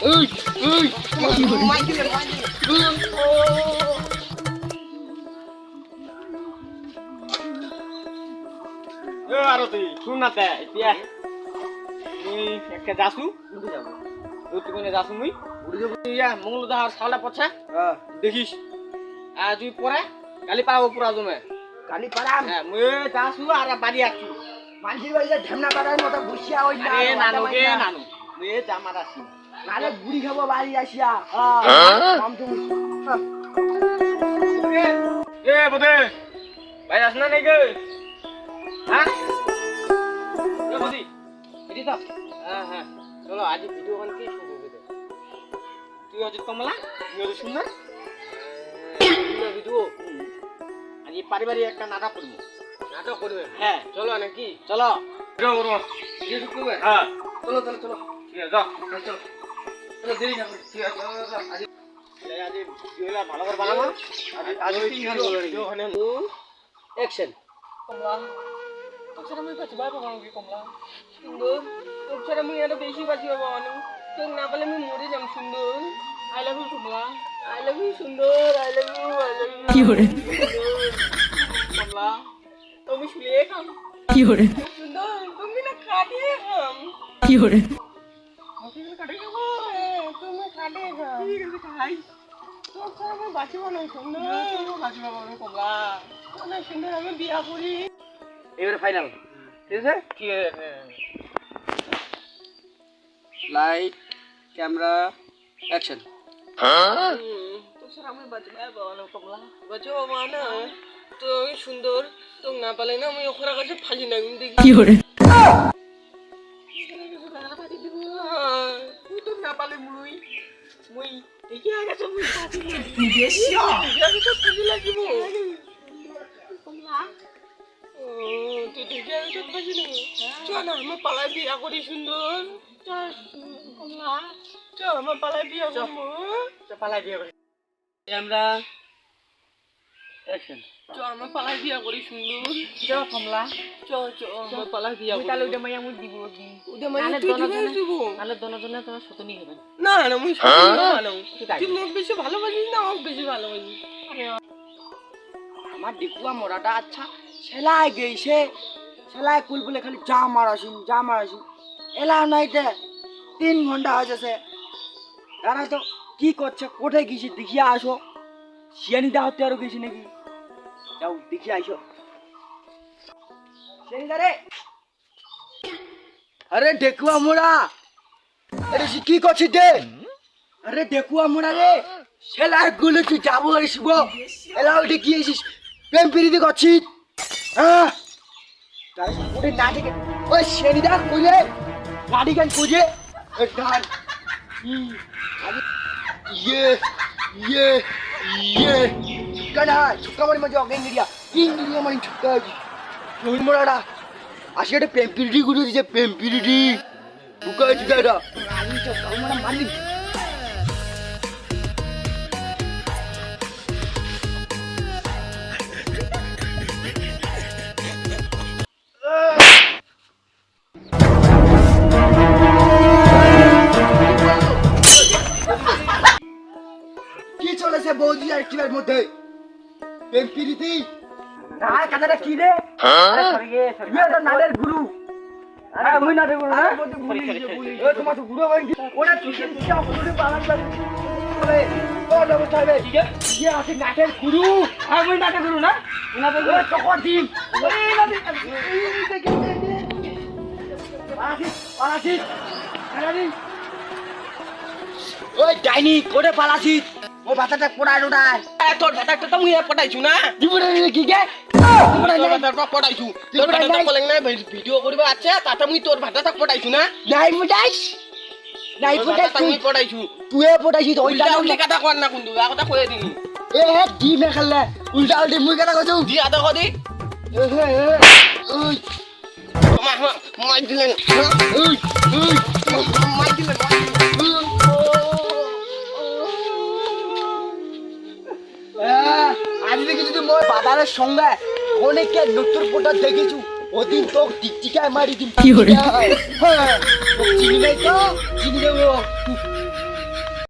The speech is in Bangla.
আরতি শুন না তে এতিয়া তুই একটা যাসু উঠে যাব তুই কোনে যাসু মুই উঠে যাব ইয়া মঙ্গলদা সালা পছা দেখিস আজ তুই পরে কালি পাবো পুরা জমে কালি পারাম হ্যাঁ মুই যাসু আর বাড়ি আসু মানসির বাড়িতে ঢেমনা পাড়ার মতো বসিয়া ওই না এ নানু কে নানু মুই জামার আসি নালে বুড়ি খাবো বাড়ি আসিয়া নাম তুমি এ বদে ভাই আসনা নাই গে হ্যাঁ এ বদি এদি তো হ্যাঁ চলো আজ ভিডিও বান কি শুরু হবে তুই আজ কমলা তুই আজ সুন্দর ভিডিও আজ পারিবারিক একটা নাটক করবে হ্যাঁ চলো নাকি চলো কি শুরু করবে হ্যাঁ চলো ঠিক আছে যাও চলো দেরি না ঠিক আছে আজ ভিডিওটা ভালো করে বানাবো আজ ভিডিও ওখানে অ্যাকশন কমলা তোর আমি কাছে বাইরে বানাবো কি কমলা সুন্দর তোর আমি আরো বেশি বাঁচি বানাবো তোর না বলে আমি মরে যাব সুন্দর I love you Kamala I love you সুন্দর আই লাভ ইউ কি করে কমলা তুমি শুলে কাম কি করে সুন্দর তুমি না কাটিয়ে কাম কি করে তুমি কাটিয়ে খাবো তুমি কাটিয়ে খাও ঠিক আছে খাই তোর আমি বাঁচি বানাই সুন্দর বাঁচি বানাবো কমলা না সুন্দর আমি বিয়া করি এবারে ফাইনাল ঠিক আছে কি লাইট ক্যামেরা অ্যাকশন তো স্যার আমি বাঁচবো বাবা কমলা বাঁচবো বাবা না তো সুন্দর তো না পালে না আমি ওখানে কাছে ফাঁসি না দেখি কি করে তুই তো না পালে মুই দেখি আগে মুই ফাঁসি না বেশি আগে তো ফাঁসি লাগিব কমলা তুই দেখি আগে তো ফাঁসি না চল না আমি পালাই বিয়া করি সুন্দর চল কমলা চল আমার পালাই বিয়া করবো চল পালাই বিয়া করি আমরা অ্যাকশন চল আমার পালাই বিয়া করি সুন্দর চল কমলা চল আমার পালাই বিয়া করি তাহলে ওটা মাইয়া মুই দিব ওটা মাইয়া তুই দিব তাহলে দনজনে তোমার সতনি হবে না না মুই সতনি না তুই মোক বেশি ভালোবাসিস না আমাকে বেশি ভালোবাসিস আমার দেখুয়া মোড়াটা আচ্ছা সেলাই গেছে সেলাই কুল বলে খালি যা মারাসিন এলা নাইতে 3 ঘন্টা হয়ে যাচ্ছে তারা তো কি করছে কোথায় গেছি দেখিয়ে আসো শিয়ানিদা হতে আরো গেছি নাকি যাও দেখিয়ে আসো শিয়ানিদা রে আরে দেখুয়া মোড়া আরে কি করছিস রে আরে দেখুয়া মোড়া রে সেলাই গুলো তুই যাবো আসব এলা উঠে কি এসিস প্রেম প্রীতি করছিস হ্যাঁ তার ওরে নাটিকে ওই শিয়ানিদা কইলে গাড়ি গান খুঁজে গান ये कना छक्का मारी मजा अगे इंडिया मारी छक्का जोई मोराडा आशियाटे पेम्पिरिटी गुरु दिसे पेम्पिरिटी बुका जिदाडा आली छक्का मोरा मारली বৌদি আর কিবার মধ্যে পেম্পিরিতি না কাদাটা কি রে আরে সরি গে এটা নালের গুরু আরে মুই নালের গুরু আরে বলি ও তোমার তো গুরু হই ওটা চিকেন চাও গুরু বানান লাগে বলে ও লবো চাইবে ঠিক আছে ইয়ে আছে নাটের গুরু আর মুই নাটের গুরু না না বলবো চকর দিন এই না দেখে পালাসি ওই ডাইনি কোড়ে পালাসি ও ভাতাটা পড়াই উড়াই তোর ভাতাটা তো মুই পড়াইছু না জীবনে কি গে তোর ভাতাটা পড়াইছু তোর ভাতাটা বলেন না ভিডিও করিবা আছে তাতে মুই তোর ভাতাটা পড়াইছু না নাই পড়াইছ নাই পড়াইছ তুই পড়াইছু তুই পড়াইছিস ওইটা উল্টা কথা কর না কুন্দু আগটা কই দিনি এ দি মে খেললে উল্টা উল্টি মুই কথা কইছু দি আদা কদি ওই মাই দিলেন ওই মাই দিলেন আজ দেখি যদি মই বাজারের সঙ্গে অনেকে নতুন পোটা দেখেছু ওদিন তো টিকটিকায় মারি দিন কি করে হ্যাঁ চিনি নাই তো চিনি দেবো